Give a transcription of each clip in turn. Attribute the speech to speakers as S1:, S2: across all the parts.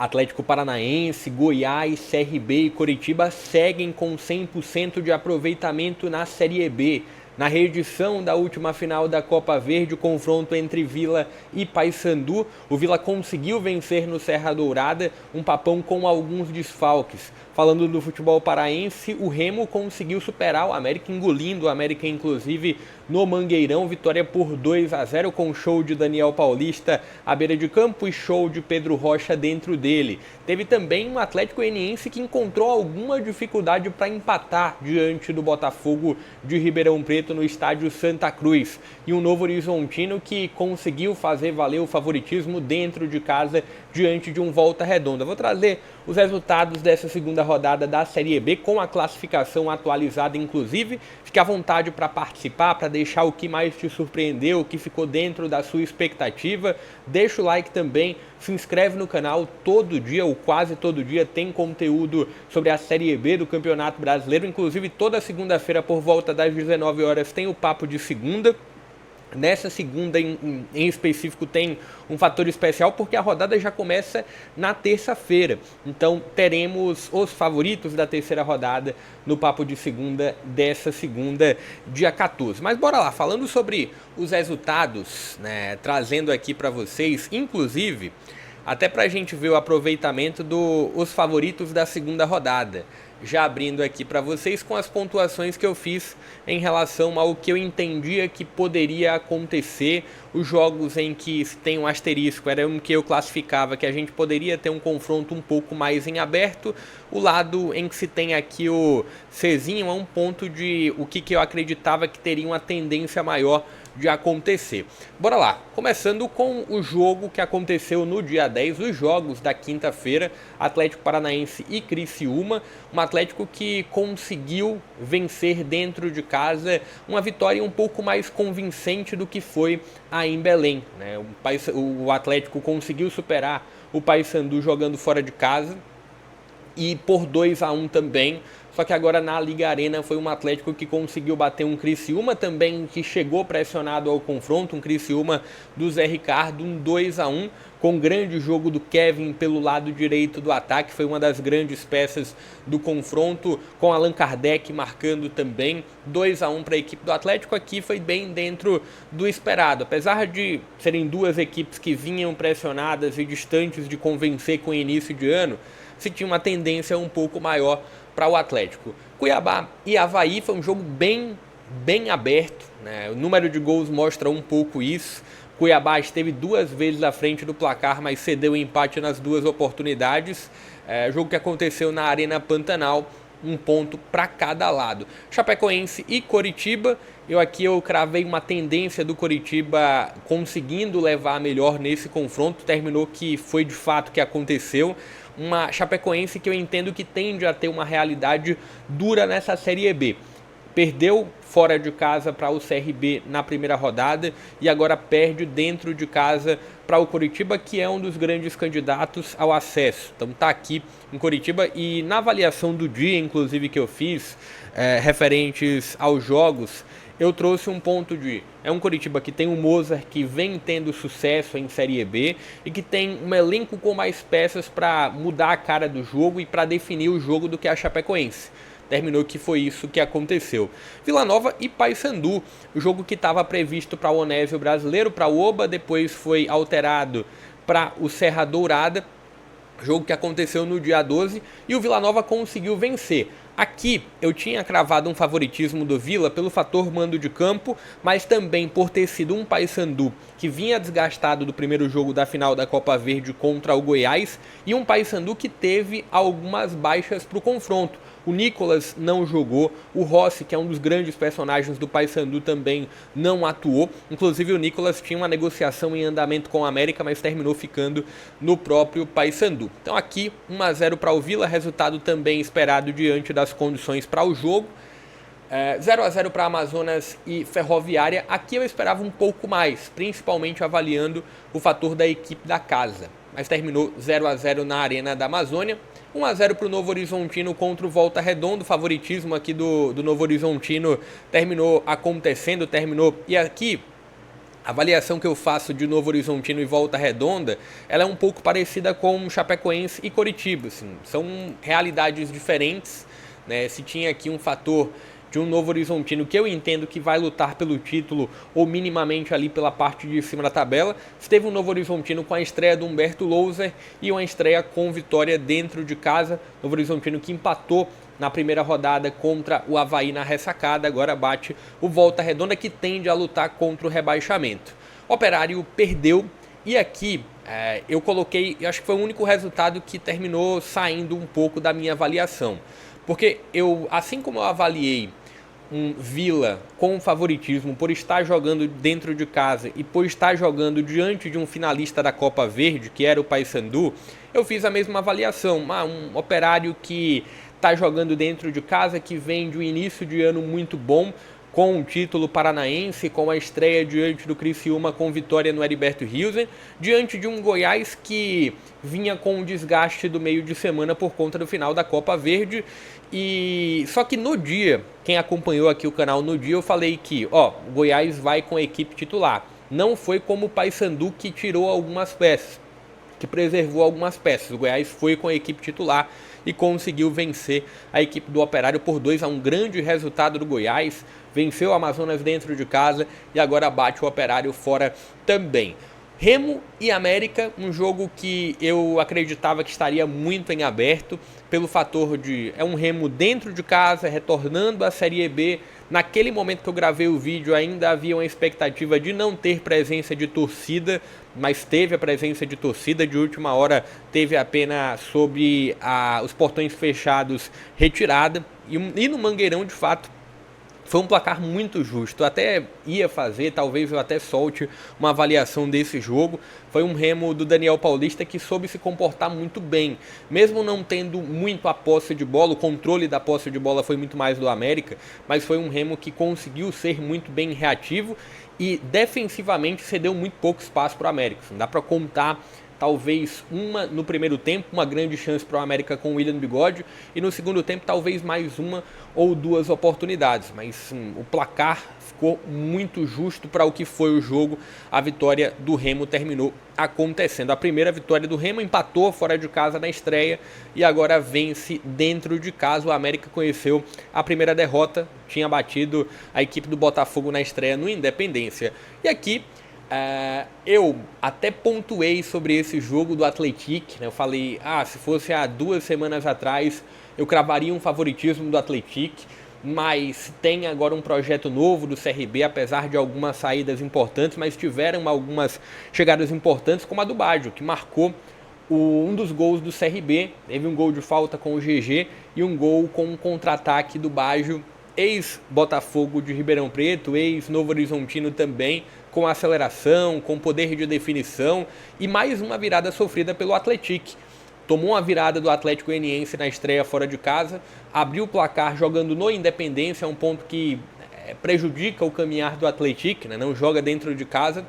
S1: Atlético Paranaense, Goiás, CRB e Coritiba seguem com 100% de aproveitamento na Série B. Na reedição da última final da Copa Verde, o confronto entre Vila e Paysandu, o Vila conseguiu vencer no Serra Dourada, um papão com alguns desfalques. Falando do futebol paraense, o Remo conseguiu superar o América, engolindo o América inclusive no Mangueirão, vitória por 2-0 com show de Daniel Paulista à beira de campo e show de Pedro Rocha dentro dele. Teve também um Atlético Goianiense que encontrou alguma dificuldade para empatar diante do Botafogo de Ribeirão Preto no estádio Santa Cruz. E um Novo Horizontino que conseguiu fazer valer o favoritismo dentro de casa diante de um Volta Redonda. Vou trazer os resultados dessa segunda rodada da Série B com a classificação atualizada inclusive. Fique à vontade para participar, para deixar o que mais te surpreendeu, o que ficou dentro da sua expectativa. Deixa o like também, se inscreve no canal. Todo dia ou quase todo dia tem conteúdo sobre a Série B do Campeonato Brasileiro. Inclusive toda segunda-feira por volta das 19 horas tem o Papo de Segunda. Nessa segunda em específico tem um fator especial porque a rodada já começa na terça-feira. Então teremos os favoritos da terceira rodada no Papo de Segunda dessa segunda, dia 14. Mas bora lá, falando sobre os resultados, né, trazendo aqui para vocês, inclusive, até para a gente ver o aproveitamento dos favoritos da segunda rodada. Já abrindo aqui para vocês com as pontuações que eu fiz em relação ao que eu entendia que poderia acontecer. Os jogos em que tem um asterisco era um que eu classificava que a gente poderia ter um confronto um pouco mais em aberto. O lado em que se tem aqui o Czinho é um ponto de o que eu acreditava que teria uma tendência maior de acontecer. Bora lá, começando com o jogo que aconteceu no dia 10, os jogos da quinta-feira, Atlético Paranaense e Criciúma, um Atlético que conseguiu vencer dentro de casa, uma vitória um pouco mais convincente do que foi aí em Belém, né? O Atlético conseguiu superar o Paysandu jogando fora de casa e por 2-1 também. Só que agora na Liga Arena foi um Atlético que conseguiu bater um Criciúma também que chegou pressionado ao confronto, um Criciúma do Zé Ricardo, um 2-1, com grande jogo do Kevin pelo lado direito do ataque, foi uma das grandes peças do confronto, com Allan Kardec marcando também, 2-1 para a equipe do Atlético. Aqui foi bem dentro do esperado, apesar de serem duas equipes que vinham pressionadas e distantes de convencer com o início de ano, se tinha uma tendência um pouco maior para o Atlético. Cuiabá e Avaí foi um jogo bem aberto, né? O número de gols mostra um pouco isso. Cuiabá esteve duas vezes à frente do placar, mas cedeu empate nas duas oportunidades. Jogo que aconteceu na Arena Pantanal, um ponto para cada lado. Chapecoense e Coritiba, eu cravei uma tendência do Coritiba conseguindo levar melhor nesse confronto, terminou que foi de fato que aconteceu. Uma Chapecoense que eu entendo que tende a ter uma realidade dura nessa Série B. Perdeu fora de casa para o CRB na primeira rodada e agora perde dentro de casa para o Coritiba, que é um dos grandes candidatos ao acesso. Então tá aqui em Coritiba e na avaliação do dia, inclusive, que eu fiz, referentes aos jogos, eu trouxe um ponto de... É um Coritiba que tem um Mozart que vem tendo sucesso em Série B e que tem um elenco com mais peças para mudar a cara do jogo e para definir o jogo do que a Chapecoense. Terminou que foi isso que aconteceu. Vila Nova e Paysandu, o jogo que estava previsto para o Onésio Brasileiro, para o Oba, depois foi alterado para o Serra Dourada, jogo que aconteceu no dia 12, e o Vila Nova conseguiu vencer. Aqui eu tinha cravado um favoritismo do Vila pelo fator mando de campo, mas também por ter sido um Paysandu que vinha desgastado do primeiro jogo da final da Copa Verde contra o Goiás, e um Paysandu que teve algumas baixas para o confronto. O Nicolas não jogou, o Rossi, que é um dos grandes personagens do Paysandu, também não atuou. Inclusive o Nicolas tinha uma negociação em andamento com o América, mas terminou ficando no próprio Paysandu. Então aqui 1-0 para o Vila, resultado também esperado diante das condições para o jogo. 0-0 para Amazonas e Ferroviária. Aqui eu esperava um pouco mais, principalmente avaliando o fator da equipe da casa. Mas terminou 0-0 na Arena da Amazônia. 1-0 para o Novo Horizontino contra o Volta Redonda. O favoritismo aqui do Novo Horizontino terminou acontecendo, e aqui A avaliação que eu faço de Novo Horizontino e Volta Redonda, ela é um pouco parecida com Chapecoense e Coritiba, assim, são realidades diferentes, né? Se tinha aqui um fator de um Novo Horizontino que eu entendo que vai lutar pelo título ou minimamente ali pela parte de cima da tabela, teve um Novo Horizontino com a estreia do Humberto Louser e uma estreia com vitória dentro de casa. Novo Horizontino que empatou na primeira rodada contra o Avaí na ressacada, agora bate o Volta Redonda, que tende a lutar contra o rebaixamento. O Operário perdeu e aqui eu coloquei, eu acho que foi o único resultado que terminou saindo um pouco da minha avaliação. Porque assim como eu avaliei um Vila com favoritismo por estar jogando dentro de casa e por estar jogando diante de um finalista da Copa Verde, que era o Paysandu, eu fiz a mesma avaliação. Um Operário que está jogando dentro de casa, que vem de um início de ano muito bom, com o título paranaense, com a estreia diante do Criciúma com vitória no Heriberto Hilsen, diante de um Goiás que vinha com o desgaste do meio de semana por conta do final da Copa Verde. E só que no dia, quem acompanhou aqui o canal no dia, eu falei que o Goiás vai com a equipe titular. Não foi como o Paysandu, que tirou algumas peças, que preservou algumas peças. O Goiás foi com a equipe titular e conseguiu vencer a equipe do Operário por 2-1, um grande resultado do Goiás, venceu o Amazonas dentro de casa e agora bate o Operário fora também. Remo e América, um jogo que eu acreditava que estaria muito em aberto, pelo fator de um Remo dentro de casa, retornando à Série B. Naquele momento que eu gravei o vídeo ainda havia uma expectativa de não ter presença de torcida, mas teve a presença de torcida. De última hora teve apenas sobre os portões fechados retirada, e no Mangueirão de fato foi um placar muito justo. Eu até ia fazer, talvez eu até solte uma avaliação desse jogo. Foi um Remo do Daniel Paulista que soube se comportar muito bem. Mesmo não tendo muito a posse de bola, o controle da posse de bola foi muito mais do América, mas foi um Remo que conseguiu ser muito bem reativo e defensivamente cedeu muito pouco espaço para o América. Dá para contar talvez uma no primeiro tempo, uma grande chance para o América com o William Bigode, e no segundo tempo talvez mais uma ou duas oportunidades, mas sim, o placar ficou muito justo para o que foi o jogo. A vitória do Remo terminou acontecendo. A primeira vitória do Remo, empatou fora de casa na estreia e agora vence dentro de casa. O América conheceu a primeira derrota, tinha batido a equipe do Botafogo na estreia no Independência. E aqui eu até pontuei sobre esse jogo do Atlético, né? Eu falei, se fosse há 2 semanas atrás, eu cravaria um favoritismo do Atlético, mas tem agora um projeto novo do CRB, apesar de algumas saídas importantes, mas tiveram algumas chegadas importantes, como a do Baggio, que marcou um dos gols do CRB, teve um gol de falta com o GG e um gol com um contra-ataque do Baggio, ex-Botafogo de Ribeirão Preto, ex-Novo Horizontino também, com aceleração, com poder de definição, e mais uma virada sofrida pelo Atlético. Tomou uma virada do Atlético Goianiense na estreia fora de casa, abriu o placar jogando no Independência, um ponto que prejudica o caminhar do Atlético, né? Não joga dentro de casa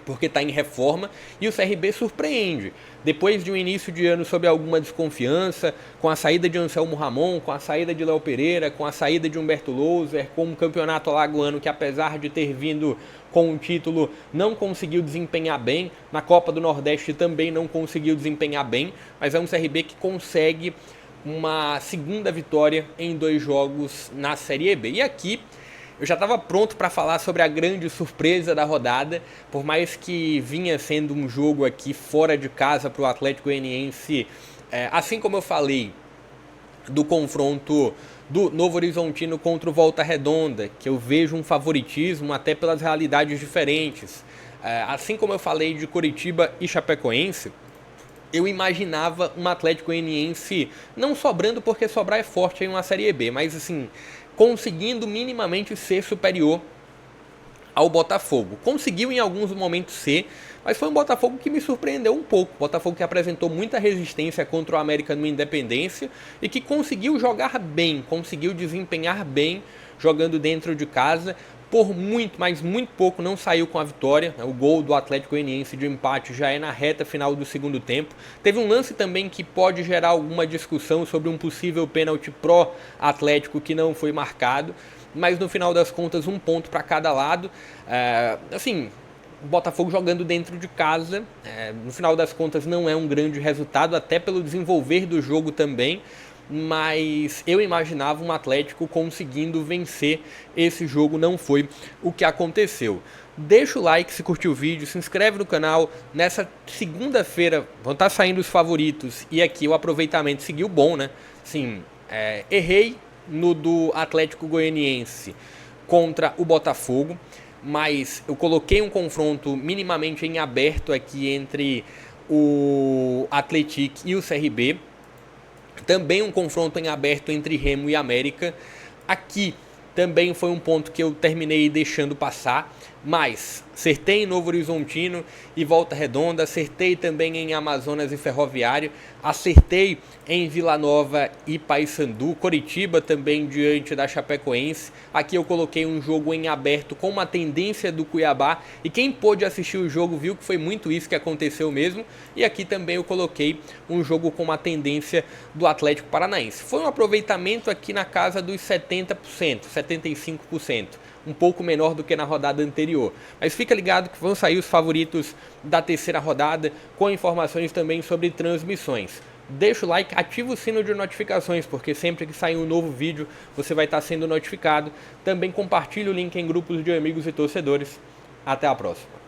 S1: porque está em reforma, e o CRB surpreende. Depois de um início de ano sob alguma desconfiança, com a saída de Anselmo Ramon, com a saída de Léo Pereira, com a saída de Humberto Louser, com um campeonato alagoano que, apesar de ter vindo com o título, não conseguiu desempenhar bem, na Copa do Nordeste também não conseguiu desempenhar bem, mas é um CRB que consegue uma segunda vitória em 2 jogos na Série B. E aqui eu já estava pronto para falar sobre a grande surpresa da rodada, por mais que vinha sendo um jogo aqui fora de casa para o Atlético Goianiense, assim como eu falei do confronto do Novo Horizontino contra o Volta Redonda, que eu vejo um favoritismo até pelas realidades diferentes. Assim como eu falei de Coritiba e Chapecoense, eu imaginava um Atlético Goianiense não sobrando, porque sobrar é forte em uma Série B, mas assim, conseguindo minimamente ser superior ao Botafogo. Conseguiu em alguns momentos ser, mas foi um Botafogo que me surpreendeu um pouco. Botafogo que apresentou muita resistência contra o América no Independência e que conseguiu jogar bem, conseguiu desempenhar bem jogando dentro de casa. Por muito, mas muito pouco não saiu com a vitória. O gol do Atlético Goianiense de empate já é na reta final do segundo tempo. Teve um lance também que pode gerar alguma discussão sobre um possível pênalti pró-Atlético que não foi marcado, mas no final das contas 1 ponto para cada lado. Assim, o Botafogo jogando dentro de casa, no final das contas não é um grande resultado, até pelo desenvolver do jogo também, mas eu imaginava um Atlético conseguindo vencer esse jogo, não foi o que aconteceu. Deixa o like se curtiu o vídeo, se inscreve no canal. Nessa segunda-feira vão estar saindo os favoritos e aqui o aproveitamento seguiu bom, né? Sim, errei no do Atlético Goianiense contra o Botafogo, mas eu coloquei um confronto minimamente em aberto aqui entre o Atlético e o CRB. Também um confronto em aberto entre Remo e América. Aqui também foi um ponto que eu terminei deixando passar, mas acertei em Novo Horizontino e Volta Redonda, acertei também em Amazonas e Ferroviário, acertei em Vila Nova e Paysandu, Coritiba também diante da Chapecoense. Aqui eu coloquei um jogo em aberto com uma tendência do Cuiabá, e quem pôde assistir o jogo viu que foi muito isso que aconteceu mesmo. E aqui também eu coloquei um jogo com uma tendência do Atlético Paranaense. Foi um aproveitamento aqui na casa dos 70%, 75%. Um pouco menor do que na rodada anterior. Mas fica ligado que vão sair os favoritos da terceira rodada, com informações também sobre transmissões. Deixa o like, ativa o sino de notificações, porque sempre que sair um novo vídeo você vai estar sendo notificado. Também compartilhe o link em grupos de amigos e torcedores. Até a próxima.